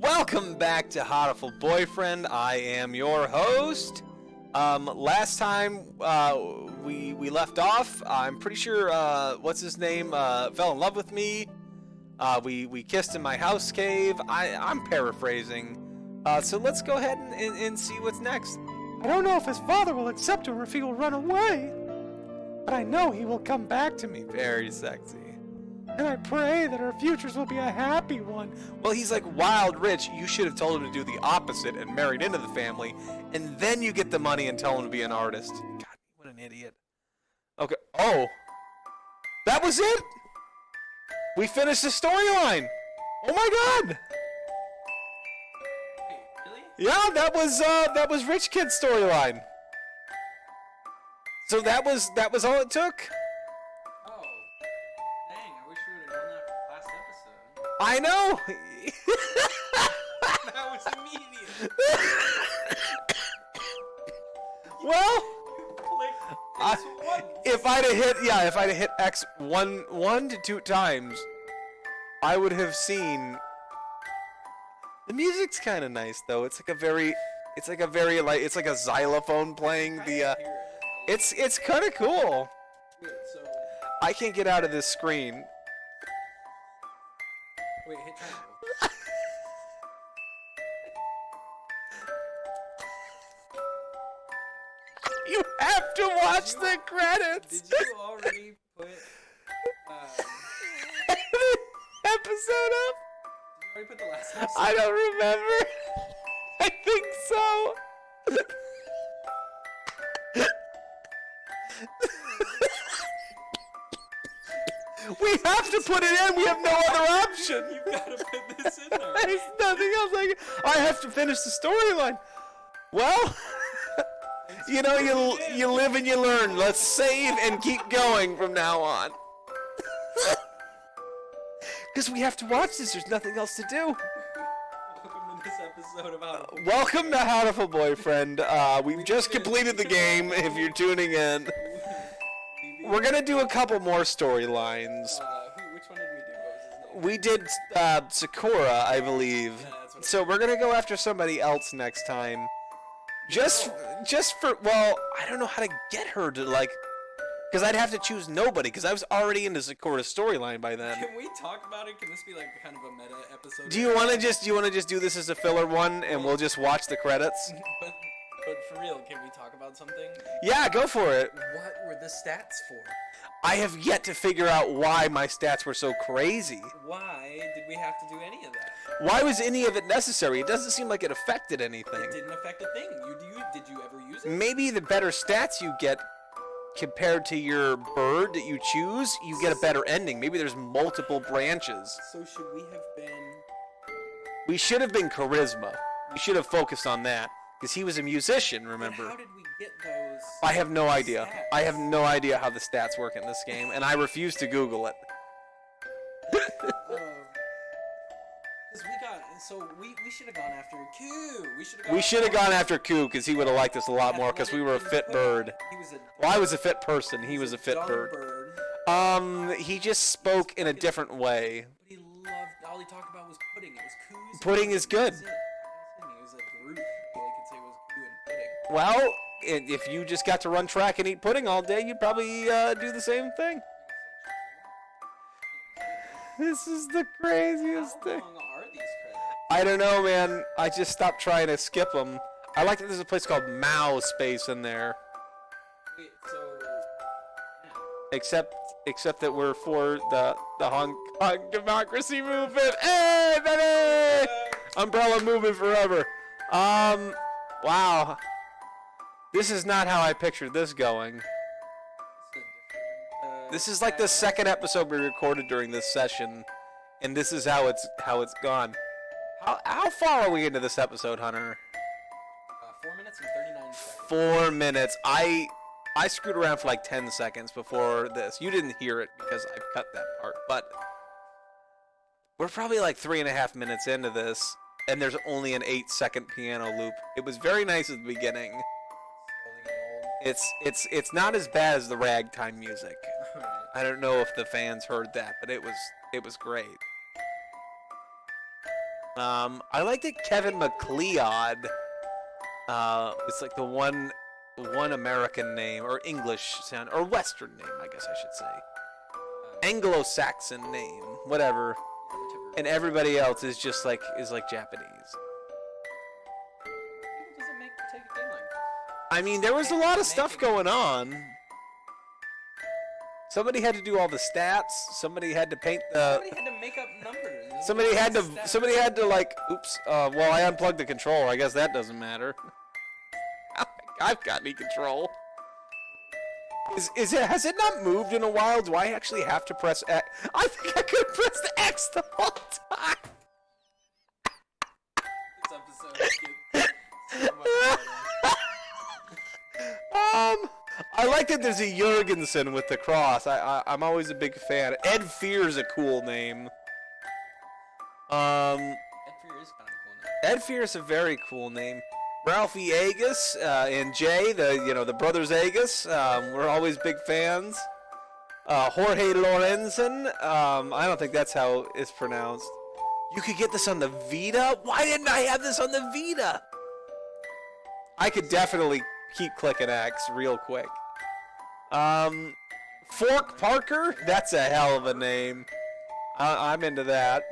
Welcome back to Hatoful Boyfriend. I am your host. Last time we left off, I'm pretty sure what's his name fell in love with me. We kissed in my house cave. I'm paraphrasing. So let's go ahead and see what's next. I don't know if his father will accept her or if he will run away, but I know he will come back to me. Very sexy. And I pray that our futures will be a happy one. Well, he's like wild rich. You should have told him to do the opposite and married into the family, and then you get the money and tell him to be an artist. God, what an idiot. Okay. Oh, that was it. We finished the storyline. Oh my God. Wait, really? Yeah, that was Rich Kid's storyline. So that was all it took. Oh, dang! I wish we would have done that last episode. I know. That was immediate. Well, Click if I'd have hit X one to two times, I would have seen. The music's kind of nice though. It's like a xylophone playing the. It's kind of cool. Wait, so I can't get out of this screen. wait, hit triangle. You have to watch the credits. Did you already put? Episode up? Did you already put the last episode? I don't remember. I think so. We have to put it in. We have no other option. You gotta put this in there. There's nothing else. I have to finish the storyline. Well, you know, you live and you learn. Let's save and keep going from now on. Because we have to watch this. There's nothing else to do. Welcome to this episode about. Welcome to Hatoful Boyfriend. We've just completed the game. If you're tuning in, we're gonna do a couple more storylines. Which one did we do? What was his name? We did Sakura, I believe. Yeah, that's what So we're gonna go after somebody else next time. Just for, well, I don't know how to get her to like, because I'd have to choose nobody, because I was already into Sakura's storyline by then. Can we talk about it? Can this be like kind of a meta episode? Do you want to just do this as a filler one, and we'll just watch the credits? But for real, can we talk about something? Yeah, go for it. What were the stats for? I have yet to figure out why my stats were so crazy. Why did we have to do any of that? Why was any of it necessary? It doesn't seem like it affected anything. It didn't affect a thing. Did you ever use it? Maybe the better stats you get compared to your bird that you choose, you get a better ending. Maybe there's multiple branches. So should we have been? We should have been charisma. We should have focused on that. Because he was a musician, remember? But how did we get those? I have no idea. stats? I have no idea how the stats work in this game, and I refuse to Google it. Because we should have gone after Q. We should have gone after Koo, because he would have liked us a lot more, because we were a fit bird. He was a. Well, I was a fit person. He was a fit dumb bird. He just spoke in a different way. But he loved. All he talked about was pudding. It was Q's. Pudding is good. That's it. He was a brute. All he could say was Q and pudding. Well, if you just got to run track and eat pudding all day, you'd probably do the same thing. This is the craziest How thing. long are these credits? I don't know, man. I just stopped trying to skip them. I like that there's a place called Mao Space in there. Wait, so. Except that we're for the Hong Kong democracy movement. Hey, baby! Umbrella movement forever. Wow. This is not how I pictured this going. This is like the second episode we recorded during this session, and this is how it's gone. How far are we into this episode, Hunter? 4 minutes and 39 seconds. 4 minutes. I screwed around for like 10 seconds before this. You didn't hear it because I cut that part, but we're probably like 3.5 minutes into this, and there's only an 8-second piano loop. It was very nice at the beginning. Slowly getting old. It's not as bad as the ragtime music. Alright. I don't know if the fans heard that, but it was great. I like that Kevin McLeod. It's like the one American name or English sound or Western name, I guess I should say. Anglo-Saxon name, whatever. Whichever. And everybody else is just like Japanese. What does it make to take a game like this? I mean, there was a lot of stuff going on. Somebody had to do all the stats. Somebody had to paint the. Somebody had to make up numbers. Somebody had to like. Oops. Well, I unplugged the controller. I guess that doesn't matter. I've got any control. Has it not moved in a while? Do I actually have to press X? I think I could press the X the whole time. This episode gets so much better. I like that there's a Jurgensen with the cross. I'm always a big fan. Ed Fear's a cool name. Ed Fear is kind of a cool name. Ed Fear's a very cool name. Ralphie Agus and Jay, the brothers Agus, we're always big fans. Jorge Lorenzen, I don't think that's how it's pronounced. You could get this on the Vita? Why didn't I have this on the Vita? I could definitely keep clicking X real quick. Fork Parker? That's a hell of a name. I'm into that.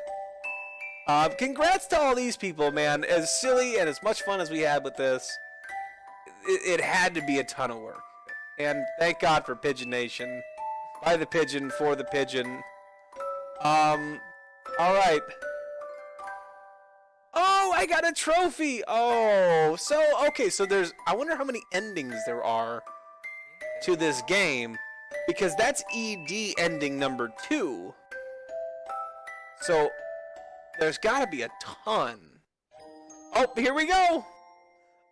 Congrats to all these people, man. As silly and as much fun as we had with this, it had to be a ton of work. And thank God for Pigeon Nation. By the pigeon, for the pigeon. Alright. Oh, I got a trophy! Oh, okay, so there's... I wonder how many endings there are to this game. Because that's ED ending number 2. So... there's got to be a ton. Oh, here we go.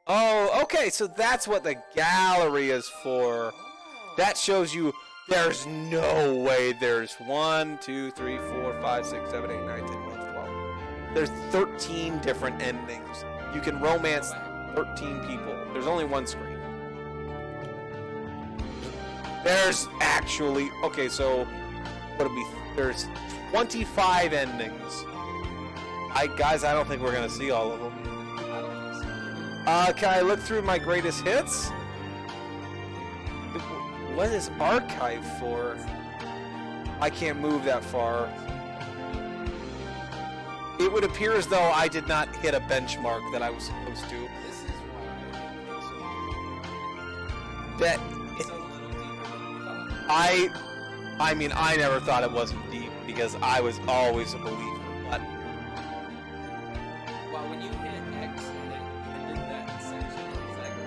Oh, okay, so that's what the gallery is for. That shows you there's no way there's 1, 2, 3, 4, 5, 6, 7, 8, 9, 10, 11, 12. There's 13 different endings. You can romance 13 people. There's only one screen. There's actually... okay, so... what'll be... there's 25 endings. Guys, I don't think we're gonna see all of them. Can I look through my greatest hits? What is archive for? I can't move that far. It would appear as though I did not hit a benchmark that I was supposed to. This is why That it's a little deeper than we thought. I mean, I never thought it wasn't deep because I was always a believer. But Well, when you hit X and it did that section, exactly.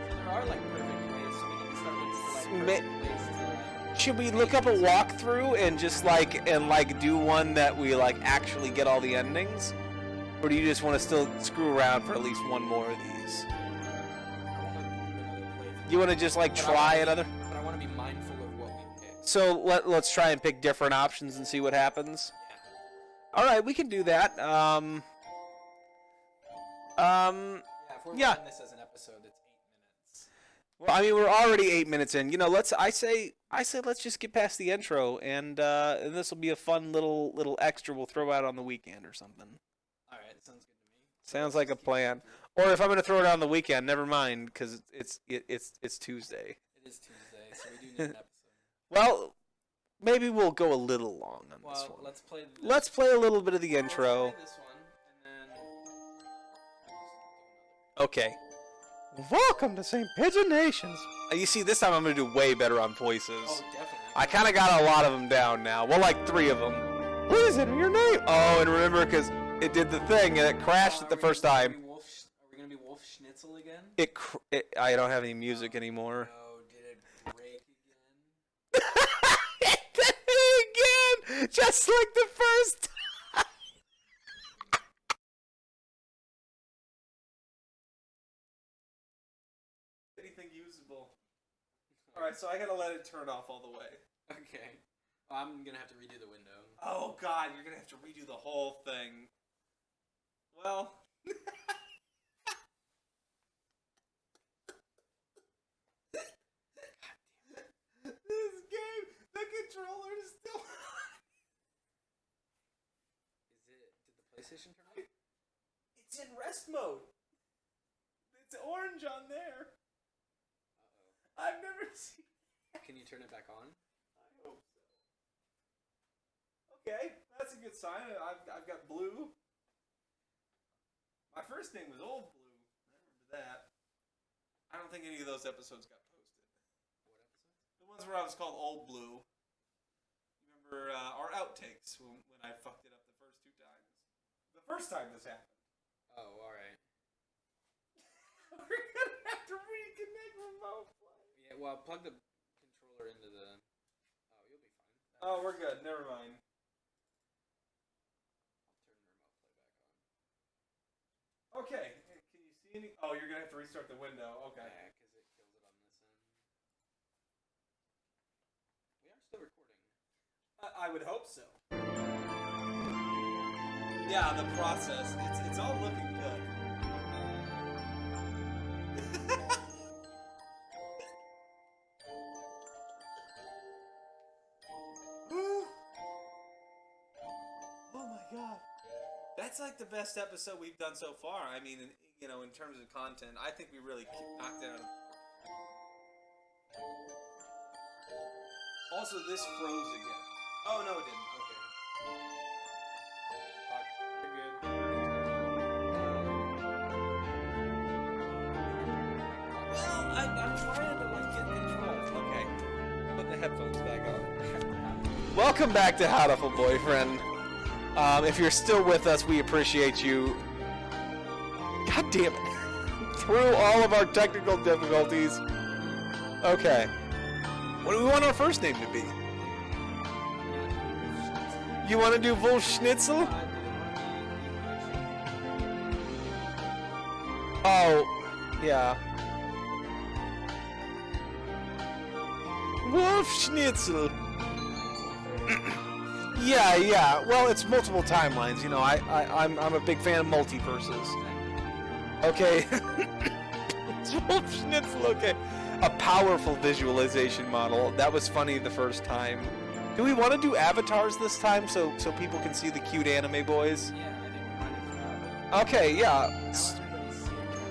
So there are like perfect ways, so we need to start looking for like perfect ways to like. should we look up a walkthrough and just like do one that we like actually get all the endings, or do you just want to still screw around for at least one more of these? I want to do another playthrough. You want to just like But try another? But I want to be mindful of what we pick. So let's try and pick different options and see what happens. Yeah. All right, we can do that. Yeah, if we're Yeah. running this as an episode, it's 8 minutes. Well, I mean, we're already 8 minutes in. You know, I say let's just get past the intro, and this will be a fun little extra we'll throw out on the weekend or something. All right, sounds good to me. Sounds like a plan. Or if I'm gonna throw it on the weekend, never mind, because it's Tuesday. It is Tuesday, so we do need an episode. Well, maybe we'll go a little long on this Well, one. let's play. Let's play a little bit of the Let's intro. play this one, and then. Okay. Welcome to St. Pigeon Nations. You see, this time I'm gonna do way better on voices. Oh, definitely. I kind of got a lot of them down now. Well, like 3 of them. Please enter your name. Oh, and remember, because it did the thing and it crashed it the first time. Are we gonna be Wolf Schnitzel again? I don't have any music anymore. No, did it break again? It did it again, just like the first time. Anything usable? All right, so I gotta let it turn off all the way. Okay. I'm gonna have to redo the window. Oh God, you're gonna have to redo the whole thing. Well. This game, the controller is still on. Did PlayStation turn on? It's in rest mode. It's orange on there. Uh-oh. I've never seen. Can you turn it back on? I hope so. Okay, that's a good sign. I've got blue. My first name was Old Blue. I remember that. I don't think any of those episodes got posted. What episodes? The ones where I was called Old Blue. You remember our outtakes when I fucked it up the first 2 times. The first time this happened. Oh, alright. We're gonna have to reconnect remote play. Yeah, well, plug the controller into the... Oh, you'll be fine. Oh, we're good. Never mind. I'll turn remote play back on. Okay. Can you see any? Oh, you're gonna have to restart the window. Okay. Yeah, because it kills it on this end. We are still recording. I would hope so. Yeah, the process. It's all looking good. Oh my god. That's like the best episode we've done so far. I mean, in terms of content, I think we really knocked it out of... Also, this froze again. Oh, no, it didn't. Okay. You're good. Well, I'm trying to, get control. Okay. Put the headphones back on. Welcome back to Hatoful Boyfriend. If you're still with us, we appreciate you. God damn it. Through all of our technical difficulties. Okay. What do we want our first name to be? You want to do Wolf Schnitzel? Oh, yeah. Wolf Schnitzel. Yeah. Well, it's multiple timelines. I'm a big fan of multiverses. Okay. It's Wolf Schnitzel. Okay. A powerful visualization model. That was funny the first time. Do we want to do avatars this time so people can see the cute anime boys? Yeah, I think we might as well. Okay. Yeah. Now everybody's seen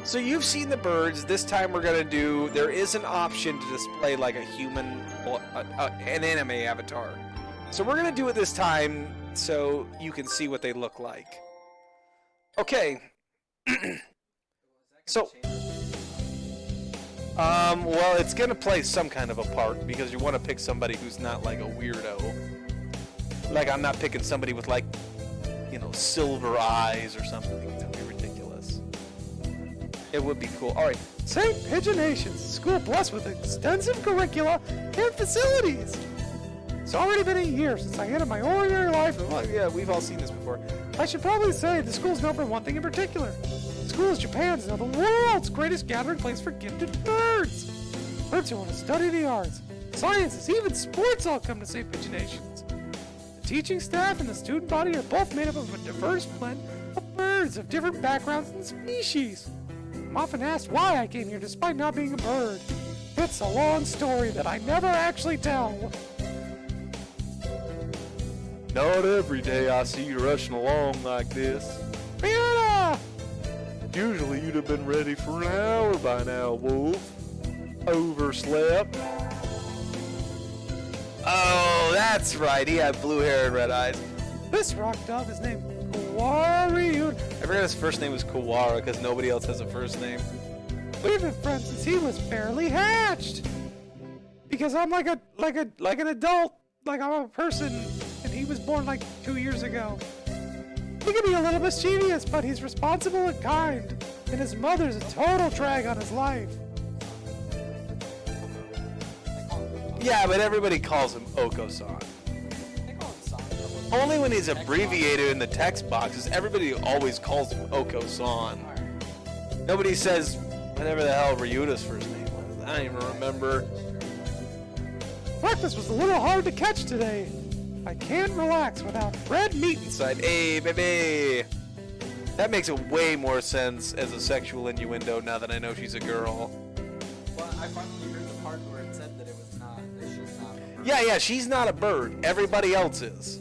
So you've seen the birds. This time we're gonna do. There is an option to display like a human, an anime avatar. So we're gonna do it this time so you can see what they look like. Okay. So, well, it's gonna play some kind of a part because you want to pick somebody who's not like a weirdo. Like I'm not picking somebody with like, silver eyes or something. That'd be ridiculous. It would be cool. All right. St. Pigeonations, school blessed with extensive curricula and facilities. It's already been a year since I ended my ordinary life. Well, yeah, we've all seen this before. I should probably say the school's known for one thing in particular. The school is Japan's now the world's greatest gathering place for gifted birds. Birds who want to study the arts, sciences, even sports all come to St. Pigeonations. The teaching staff and the student body are both made up of a diverse blend of birds of different backgrounds and species. I'm often asked why I came here despite not being a bird. It's a long story that I never actually tell. Not every day I see you rushing along like this. Fiona! Usually you'd have been ready for an hour by now, Wolf. Overslept. Oh, that's right. He had blue hair and red eyes. This rock dove is named Kawariun. I forgot his first name was Kawara because nobody else has a first name. We've been friends since he was barely hatched. Because I'm like an adult, like I'm a person, and he was born like 2 years ago. He can be a little mischievous, but he's responsible and kind, and his mother's a total drag on his life. Yeah, but everybody calls him Oko-san. They call him San. Only when he's abbreviated in the text boxes. Everybody always calls him Oko-san. Nobody says whatever the hell Ryuta's first name was. I don't even remember. Breakfast was a little hard to catch today. I can't relax without red meat Inside, hey baby. That makes it way more sense as a sexual innuendo now that I know she's a girl. Well, I finally heard the part where it said that it was not, that she's not a bird. Yeah, she's not a bird. Everybody else is.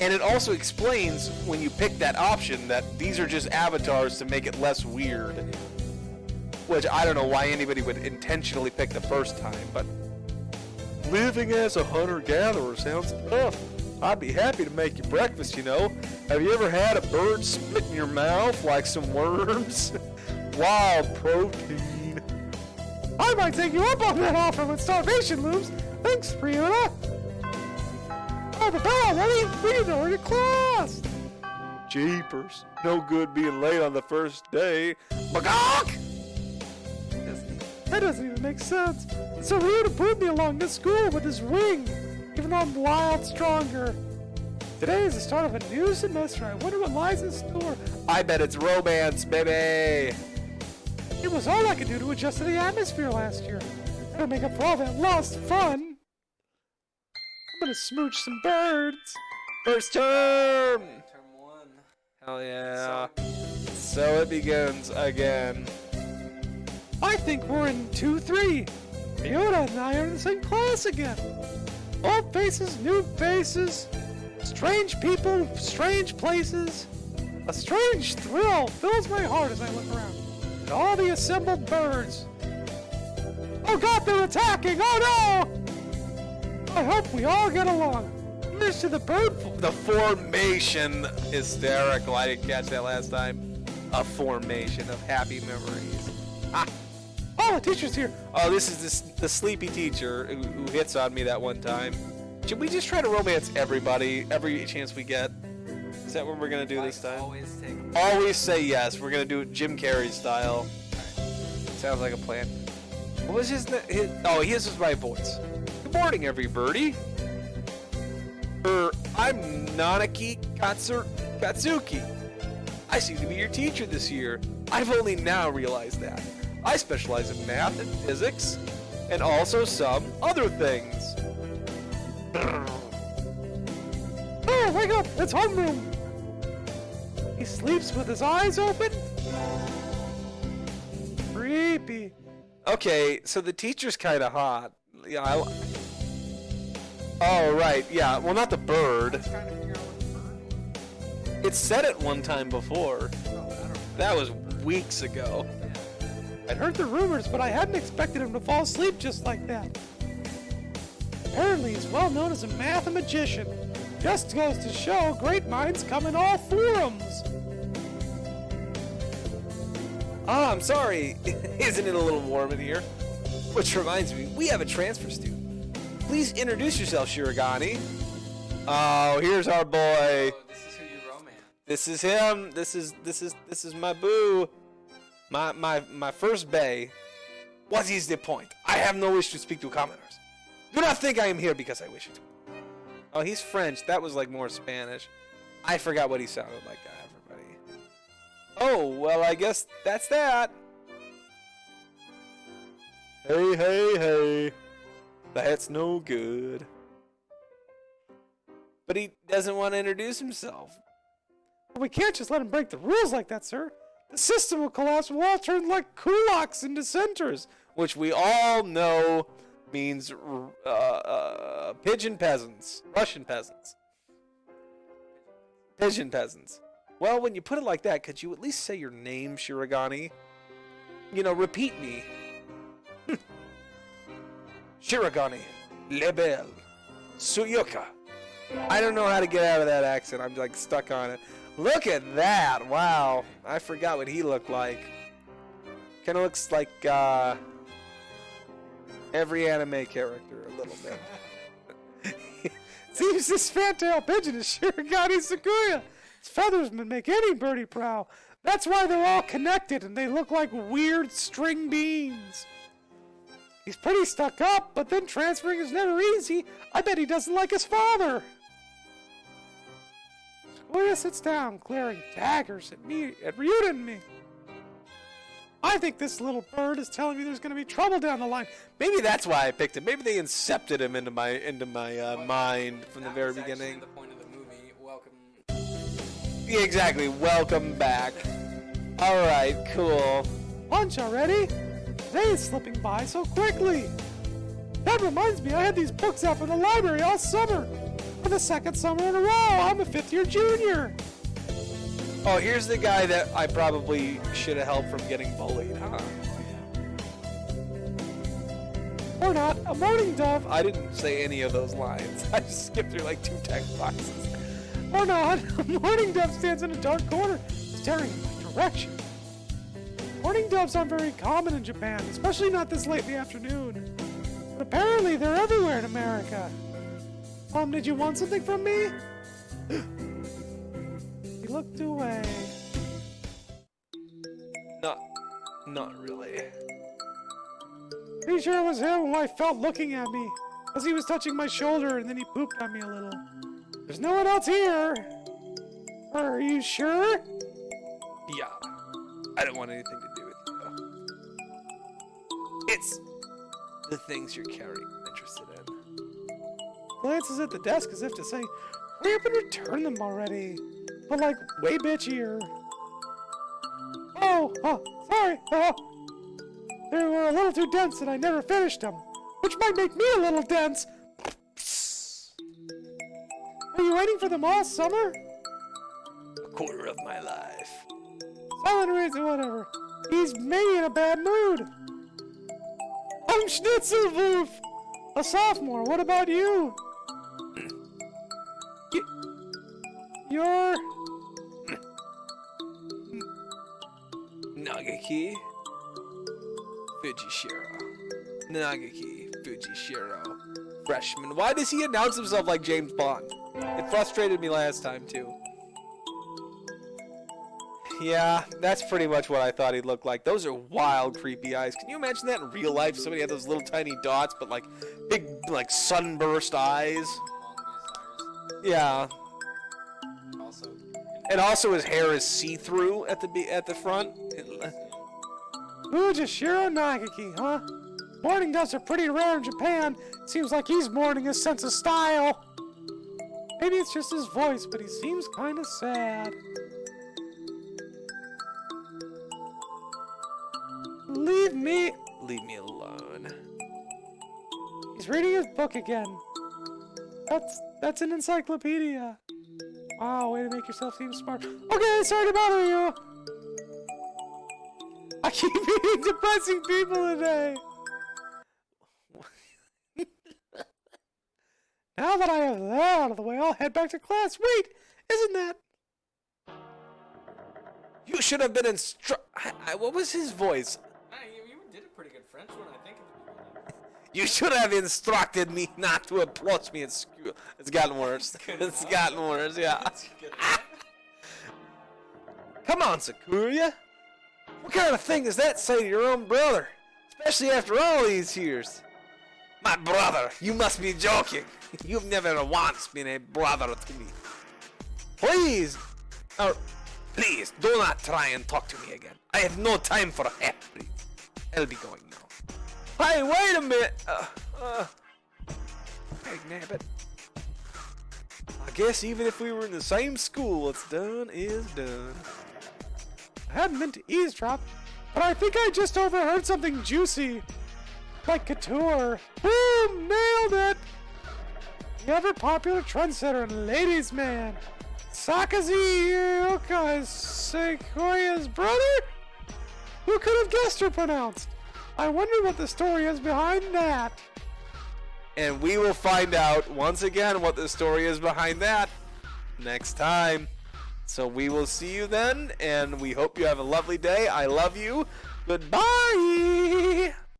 And it also explains when you pick that option that these are just avatars to make it less weird. Which I don't know why anybody would intentionally pick the first time, but living as a hunter-gatherer sounds tough. I'd be happy to make you breakfast, you know. Have you ever had a bird spit in your mouth like some worms? Wild protein. I might take you up on that offer when starvation looms. Thanks, Fiona. Oh, the bell already? We need to hurry to class. Jeepers. No good being late on the first day. Magok! That doesn't even make sense. It's so rude to put me along to school with this ring, even though I'm wild stronger. Today is the start of a new semester. I wonder what lies in store. I bet it's romance, baby. It was all I could do to adjust to the atmosphere last year. Gotta make up for all that lost fun. I'm gonna smooch some birds. First term! Term 1. Hell yeah. So it begins again. I think we're in 2-3. Fiona and I are in the same class again. Old faces, new faces. Strange people, strange places. A strange thrill fills my heart as I look around at all the assembled birds. Oh God, they're attacking! Oh no! I hope we all get along. Here's to the bird. The formation. Hysterical. I didn't catch that last time. A formation of happy memories. Ah. Oh, the teacher's here. Oh, this is the sleepy teacher who hits on me that one time. Should we just try to romance everybody every chance we get? Is that what we're gonna do this time? Always say yes. We're gonna do it Jim Carrey style. Sounds like a plan. What was his name? Oh, his was my voice. Good morning, everybody. I'm Nanaki Katsuki. I seem to be your teacher this year. I've only now realized that. I specialize in math and physics, and also some other things. Oh, wake up! It's homeroom! He sleeps with his eyes open? Creepy. Okay, so the teacher's kind of hot. Yeah, oh, right, yeah. Well, not the bird. It said it one time before. That was weeks ago. I'd heard the rumors, but I hadn't expected him to fall asleep just like that. Apparently, he's well known as a mathematician. Just goes to show great minds come in all forms. Ah, I'm sorry. Isn't it a little warm in here? Which reminds me, we have a transfer student. Please introduce yourself, Shirogane. Oh, here's our boy. Oh, this is who you romance. This is him. This is my boo. My first bae. What is the point? I have no wish to speak to commoners. Do not think I am here because I wish it. Oh, he's French. That was like more Spanish. I forgot what he sounded like, everybody. Oh, well, I guess that's that. Hey, hey, hey. That's no good. But he doesn't want to introduce himself. But we can't just let him break the rules like that, sir. The system will collapse. We'll all turn like kulaks and dissenters. Which we all know means pigeon peasants. Russian peasants. Pigeon peasants. Well, when you put it like that, could you at least say your name, Shirogane? You know, repeat me. Shirogane, Lebel, Suyuka. I don't know how to get out of that accent. I'm like stuck on it. Look at that. Wow. I forgot what he looked like. Kind of looks like every anime character a little bit. Seems this fantail pigeon is Shirogane Sakuya. His feathers would make any birdie proud. That's why they're all connected and they look like weird string beans. He's pretty stuck up, but then transferring is never easy. I bet he doesn't like his father. Sakuya sits down, glaring daggers at me, at Ryuta and me. I think this little bird is telling me there's going to be trouble down the line. Maybe that's why I picked him. Maybe they incepted him into my mind from the very beginning. The point of the movie. Welcome. Yeah, exactly. Welcome back. All right, cool. Lunch already? Day is slipping by so quickly. That reminds me, I had these books out from the library all summer. for the second summer in a row. I'm a fifth-year junior. Oh, here's the guy that I probably should have helped from getting bullied, huh? Or not, a mourning dove. I didn't say any of those lines. I just skipped through like 2 text boxes. Or not, a mourning dove stands in a dark corner, staring in my direction. Mourning doves aren't very common in Japan, especially not this late in the afternoon. But apparently they're everywhere in America. Did you want something from me? He looked away. Not really. Pretty sure it was him who I felt looking at me, as he was touching my shoulder and then he pooped on me a little. There's no one else here. Are you sure? Yeah. I don't want anything to do with you. It's the things you're carrying I'm interested in. Glances at the desk as if to say, hurry up and return them already. But like, way bitchier. Oh, sorry. They were a little too dense and I never finished them. Which might make me a little dense. Are you waiting for them all summer? A quarter of my life. Silent reason, whatever. He's maybe in a bad mood. I'm Schnitzelwolf, a sophomore. What about you? You're... Nagaki Fujishiro. Nagaki Fujishiro. Freshman. Why does he announce himself like James Bond? It frustrated me last time, too. Yeah, that's pretty much what I thought he'd look like. Those are wild, creepy eyes. Can you imagine that in real life? Somebody had those little tiny dots, but like big, like sunburst eyes. Yeah. And also his hair is see-through at the front. Fujishiro Nagaki, huh? Mourning doves are pretty rare in Japan. Seems like he's mourning his sense of style. Maybe it's just his voice, but he seems kind of sad. Leave me alone. He's reading his book again. That's an encyclopedia. Wow, way to make yourself seem smart. Okay, sorry to bother you. I keep meeting depressing people today. Now that I have that out of the way, I'll head back to class. Wait, isn't that... You should have been what was his voice? You did a pretty good French one, I think. You should have instructed me not to approach me at school. It's gotten worse. It's gotten worse, yeah. Come on, Sakuya. What kind of thing is that to say to your own brother? Especially after all these years. My brother, you must be joking. You've never once been a brother to me. Please, do not try and talk to me again. I have no time for half-breeds. I'll be going now. Hey, wait a minute! Hey, nabbit. I guess even if we were in the same school, what's done is done. I hadn't meant to eavesdrop, but I think I just overheard something juicy. Like couture. Boom! Nailed it! The ever popular trendsetter and ladies' man, Sakazi Yuka is Sequoia's brother? Who could have guessed or pronounced? I wonder what the story is behind that. And we will find out once again what the story is behind that next time. So we will see you then, and we hope you have a lovely day. I love you. Goodbye!